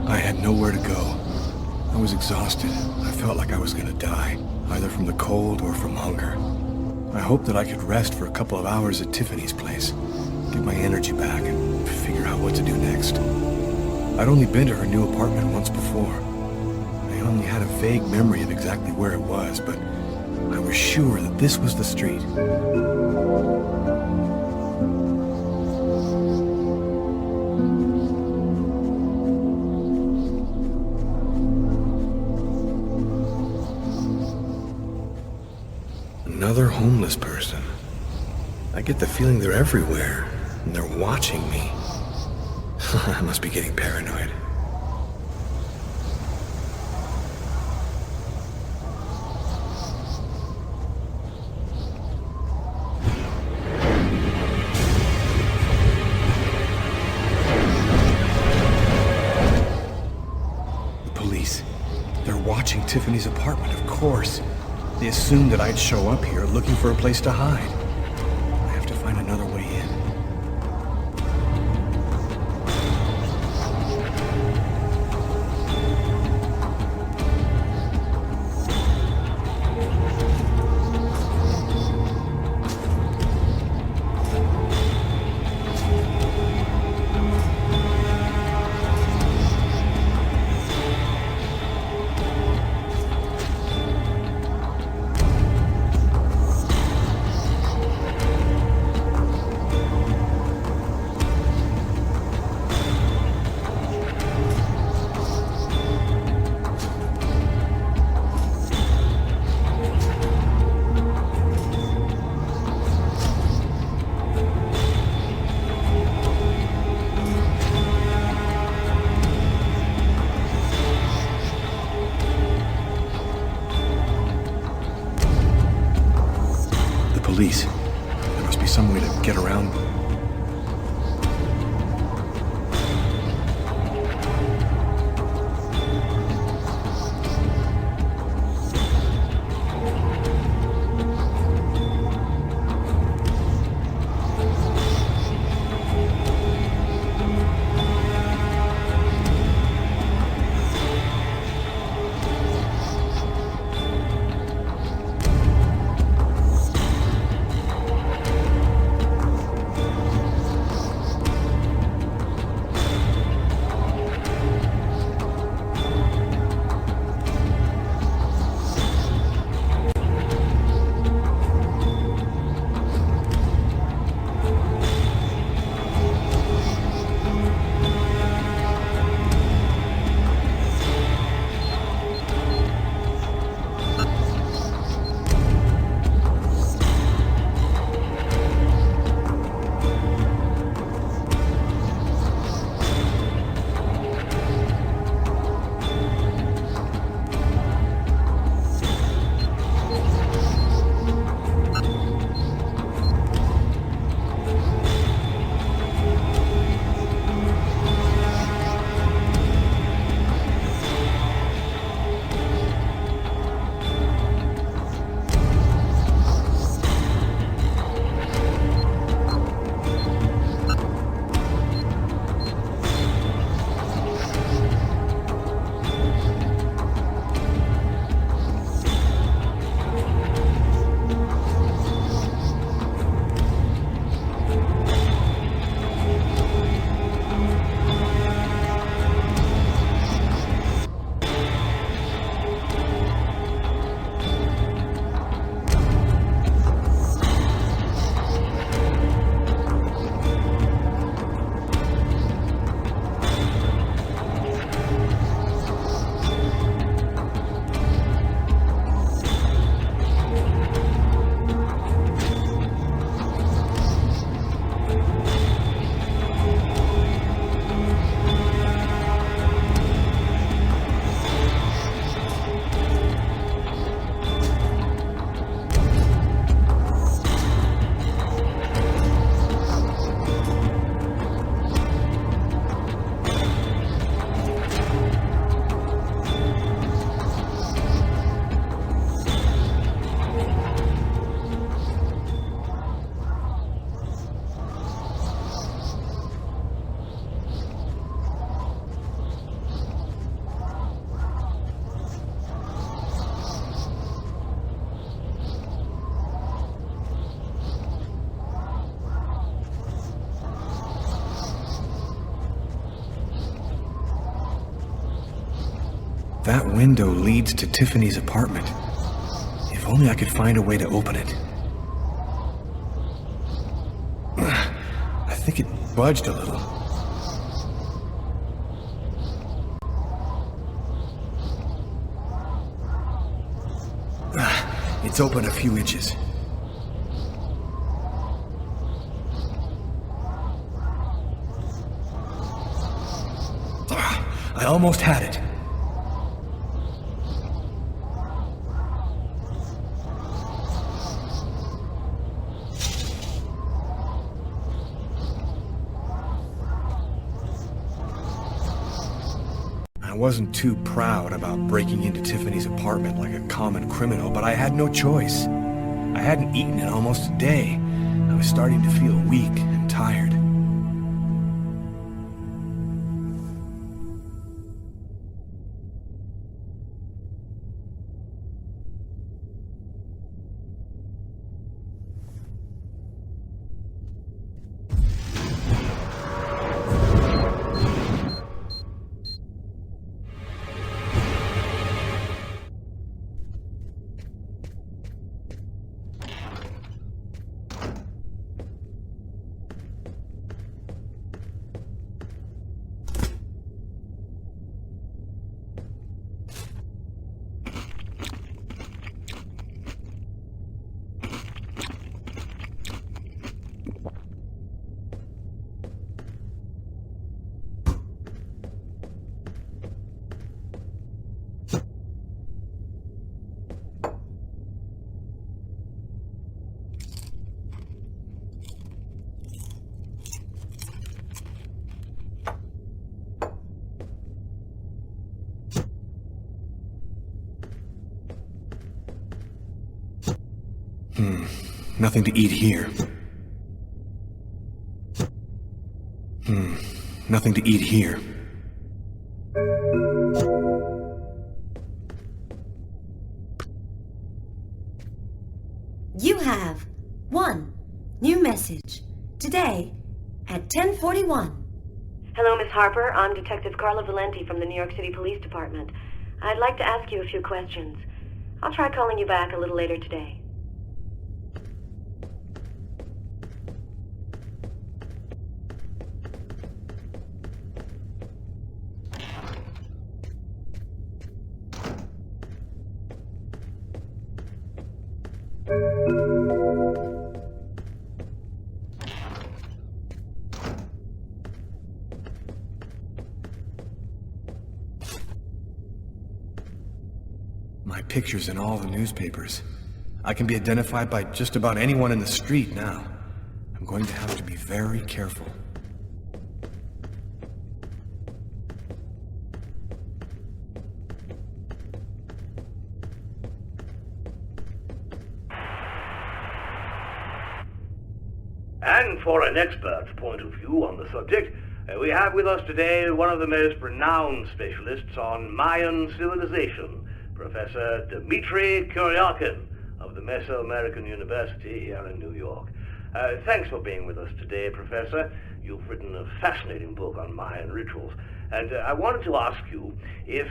I had nowhere to go. I was exhausted. I felt like I was gonna die, either from the cold or from hunger. I hoped that I could rest for a couple of hours at Tiffany's place, get my energy back, and figure out what to do next. I'd only been to her new apartment once before. I only had a vague memory of exactly where it was, but I was sure that this was the street. Another homeless person. I get the feeling they're everywhere, and they're watching me. I must be getting paranoid. The police. They're watching Tiffany's apartment, of course. They assumed that I'd show up here looking for a place to hide. I have to find another way in. Police. There must be some way to get around. That window leads to Tiffany's apartment. If only I could find a way to open it. I think it budged a little. It's open a few inches. I almost had it. I wasn't too proud about breaking into Tiffany's apartment like a common criminal, but I had no choice. I hadn't eaten in almost a day. I was starting to feel weak and tired. Nothing to eat here. Nothing to eat here. You have one new message today at 10:41. Hello, Miss Harper. I'm Detective Carla Valenti from the New York City Police Department. I'd like to ask you a few questions. I'll try calling you back a little later today. My picture's in all the newspapers. I can be identified by just about anyone in the street now. I'm going to have to be very careful. And for an expert's point of view on the subject, we have with us today one of the most renowned specialists on Mayan civilization, Professor Dmitry Kuryakin of the Mesoamerican University here in New York. Thanks for being with us today, Professor. You've written a fascinating book on Mayan rituals, and I wanted to ask you if...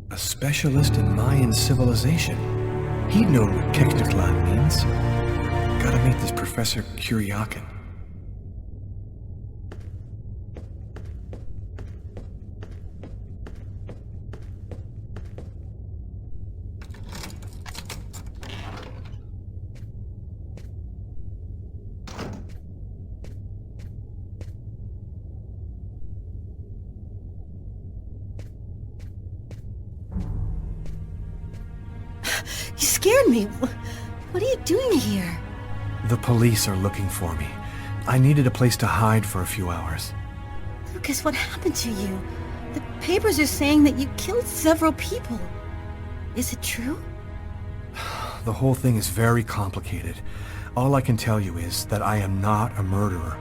A specialist in Mayan civilization? He'd know what Tختim means. Gotta meet this Professor Kuryakin. You scared me. What are you doing here? The police are looking for me. I needed a place to hide for a few hours. Lucas, what happened to you? The papers are saying that you killed several people. Is it true? The whole thing is very complicated. All I can tell you is that I am not a murderer.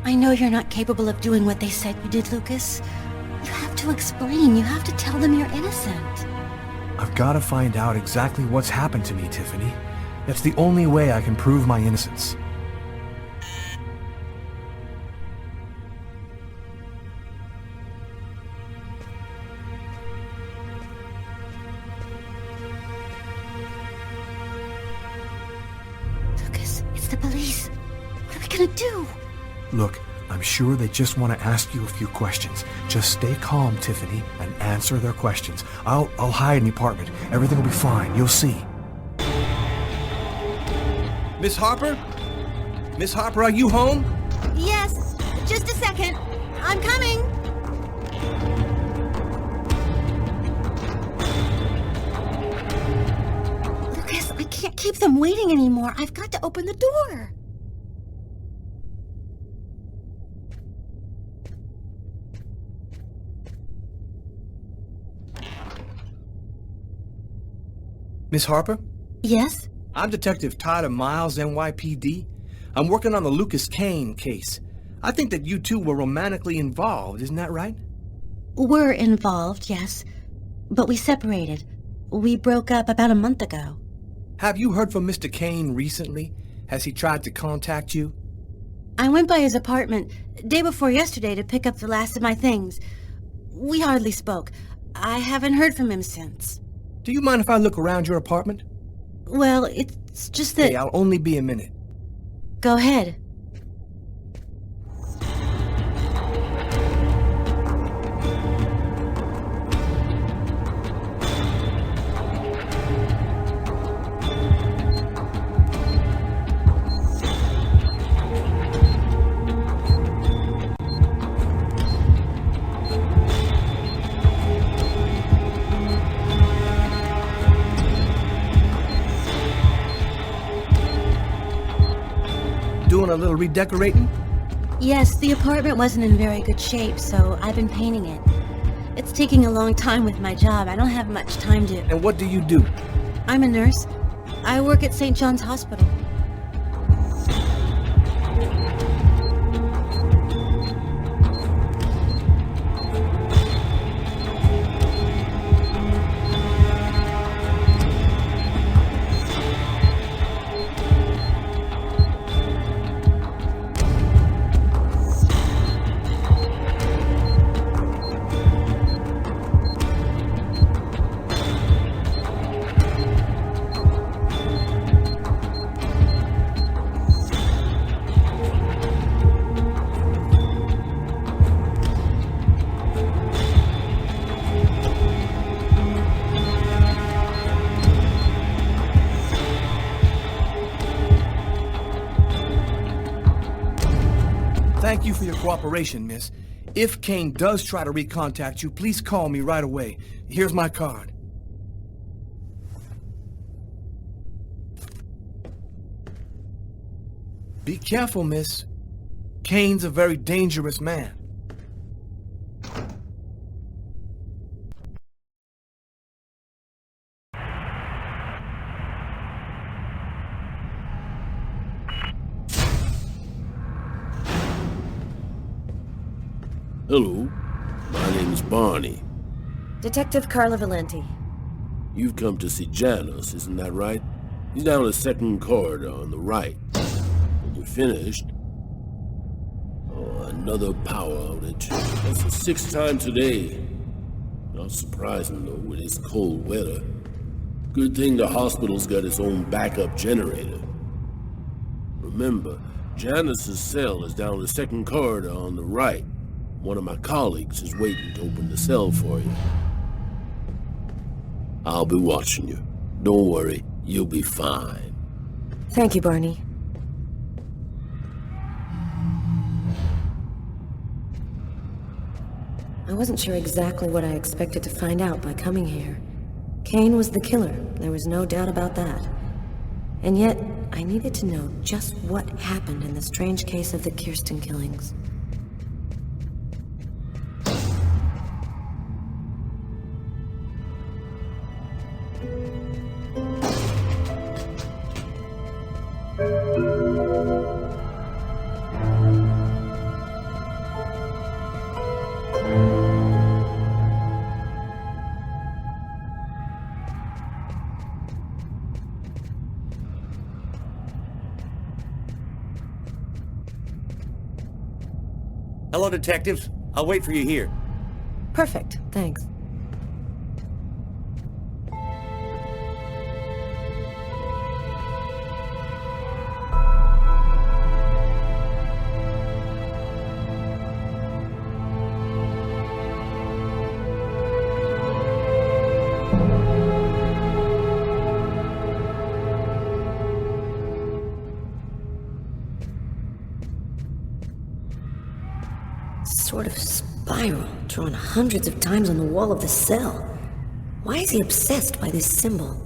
I know you're not capable of doing what they said you did, Lucas. You have to explain. You have to tell them you're innocent. I've got to find out exactly what's happened to me, Tiffany. That's the only way I can prove my innocence. gonna do? Look, I'm sure they just want to ask you a few questions. Just stay calm, Tiffany, and answer their questions. I'll hide in the apartment. Everything will be fine. You'll see. Miss Harper? Miss Harper, are you home? Yes, just a second. I'm coming. Lucas, I can't keep them waiting anymore. I've got to open the door. Miss Harper? Yes? I'm Detective Tyler Miles, NYPD. I'm working on the Lucas Kane case. I think that you two were romantically involved, isn't that right? We're involved, yes. But we separated. We broke up about a month ago. Have you heard from Mr. Kane recently? Has he tried to contact you? I went by his apartment day before yesterday to pick up the last of my things. We hardly spoke. I haven't heard from him since. Do you mind if I look around your apartment? Well, it's just that... Hey, I'll only be a minute. Go ahead. Doing a little redecorating? Yes, the apartment wasn't in very good shape, so I've been painting it. It's taking a long time with my job. I don't have much time to... And what do you do? I'm a nurse. I work at St. John's Hospital. Thank you for your cooperation, miss. If Kane does try to recontact you, please call me right away. Here's my card. Be careful, miss. Kane's a very dangerous man. Hello, my name is Barney. Detective Carla Valenti. You've come to see Janus, isn't that right? He's down the second corridor on the right. When you're finished... Oh, another power outage. That's the sixth time today. Not surprising, though, with this cold weather. Good thing the hospital's got its own backup generator. Remember, Janus's cell is down the second corridor on the right. One of my colleagues is waiting to open the cell for you. I'll be watching you. Don't worry, you'll be fine. Thank you, Barney. I wasn't sure exactly what I expected to find out by coming here. Kane was the killer, there was no doubt about that. And yet, I needed to know just what happened in the strange case of the Kirsten killings. Hello, detectives. I'll wait for you here. Perfect, thanks. sort of spiral drawn hundreds of times on the wall of the cell. Why is he obsessed by this symbol?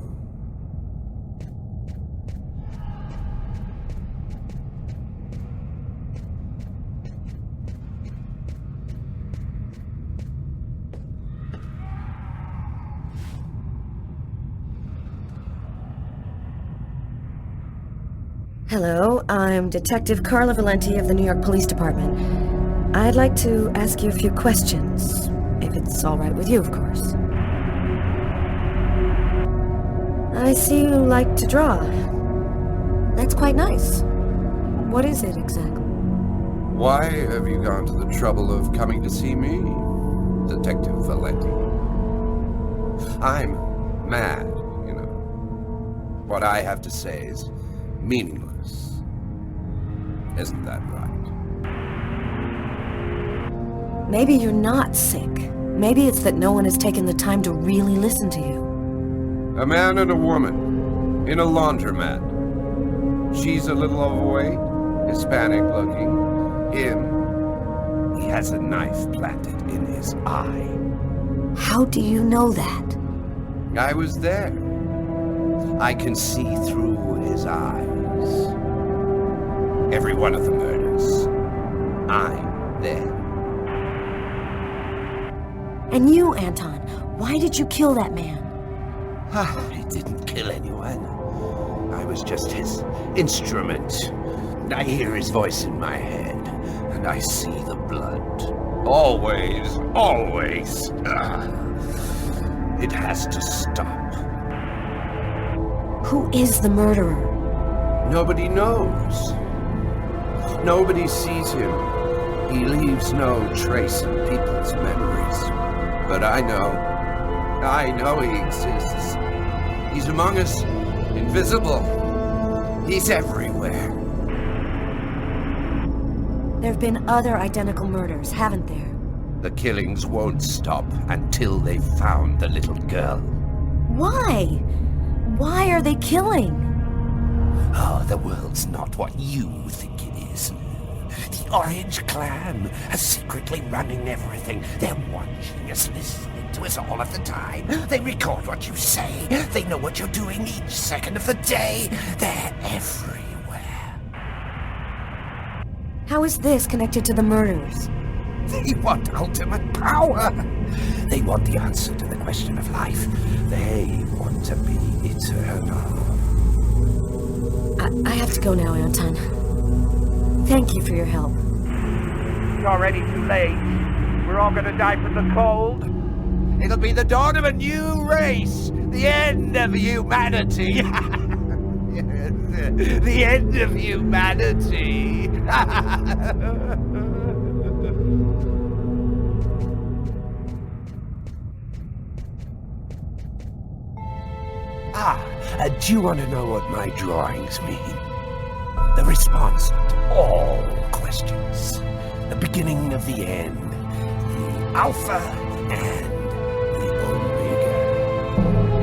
Hello, I'm Detective Carla Valenti of the New York Police Department. I'd like to ask you a few questions, if it's all right with you, of course. I see you like to draw. That's quite nice. What is it exactly? Why have you gone to the trouble of coming to see me, Detective Valenti? I'm mad, you know. What I have to say is meaningless. Isn't that right? Maybe you're not sick. Maybe it's that no one has taken the time to really listen to you. A man and a woman in a laundromat. She's a little overweight, Hispanic looking. Him, he has a knife planted in his eye. How do you know that? I was there. I can see through his eyes. Every one of the murders. I'm there. And you, Anton, why did you kill that man? I didn't kill anyone. I was just his instrument. I hear his voice in my head, and I see the blood. Always, always. It has to stop. Who is the murderer? Nobody knows. Nobody sees him. He leaves no trace in people's memories. But I know he exists. He's among us, invisible. He's everywhere. There have been other identical murders, haven't there? The killings won't stop until they've found the little girl. Why? Why are they killing? Oh, the world's not what you think it is. The Orange Clan are secretly running everything. They're watching us, listening to us all of the time. They record what you say. They know what you're doing each second of the day. They're everywhere. How is this connected to the murders? They want ultimate power. They want the answer to the question of life. They want to be eternal. I have to go now, Anton. Thank you for your help. It's already too late. We're all gonna die from the cold. It'll be the dawn of a new race. The end of humanity. The end of humanity. Do you want to know what my drawings mean? The response to all questions. The beginning of the end. The Alpha and the Omega.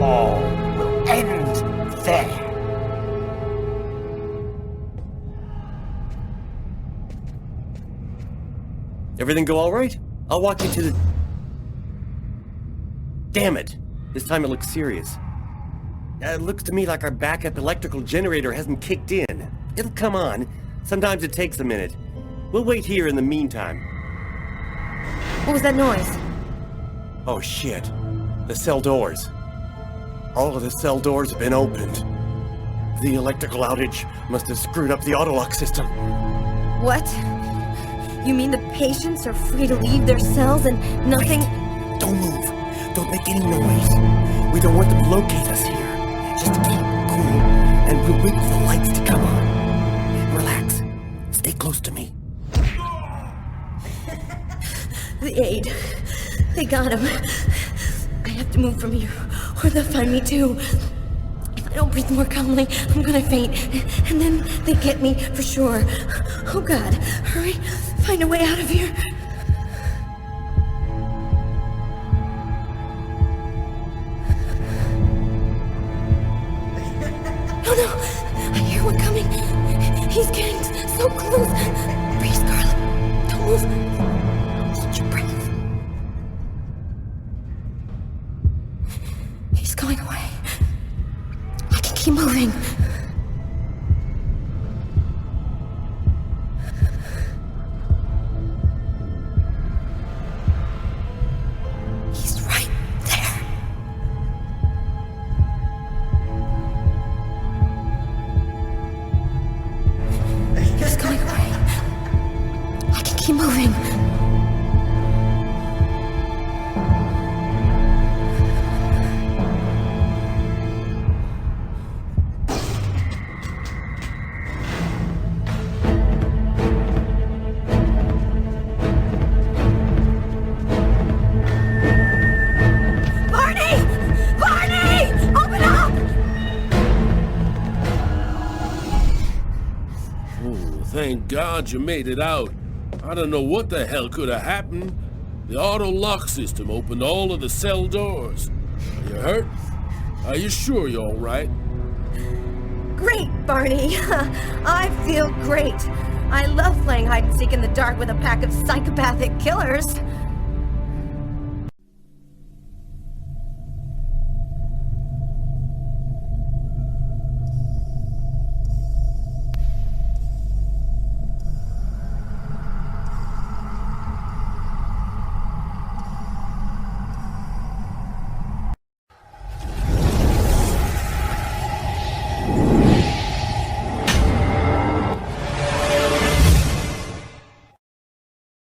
All will end there. Everything go all right? I'll walk you to the... Damn it! This time it looks serious. It looks to me like our backup electrical generator hasn't kicked in. It'll come on. Sometimes it takes a minute. We'll wait here in the meantime. What was that noise? Oh shit. The cell doors. All of the cell doors have been opened. The electrical outage must have screwed up the autolock system. What? You mean the patients are free to leave their cells and nothing... Wait. Don't move. Don't make any noise. We don't want them to locate us here. Just keep cool, and we'll wait for the lights to come on. Relax. Stay close to me. The aide. They got him. I have to move from here, or they'll find me too. If I don't breathe more calmly, I'm gonna faint. And then they get me for sure. Oh God, hurry. Find a way out of here. Oh no! I hear one coming. He's getting so close. Breathe, Carla. Don't move. moving. Thank God you made it out. I don't know what the hell could have happened. The auto lock system opened all of the cell doors. Are you hurt? Are you sure you're all right? Great, Barney. I feel great. I love playing hide and seek in the dark with a pack of psychopathic killers.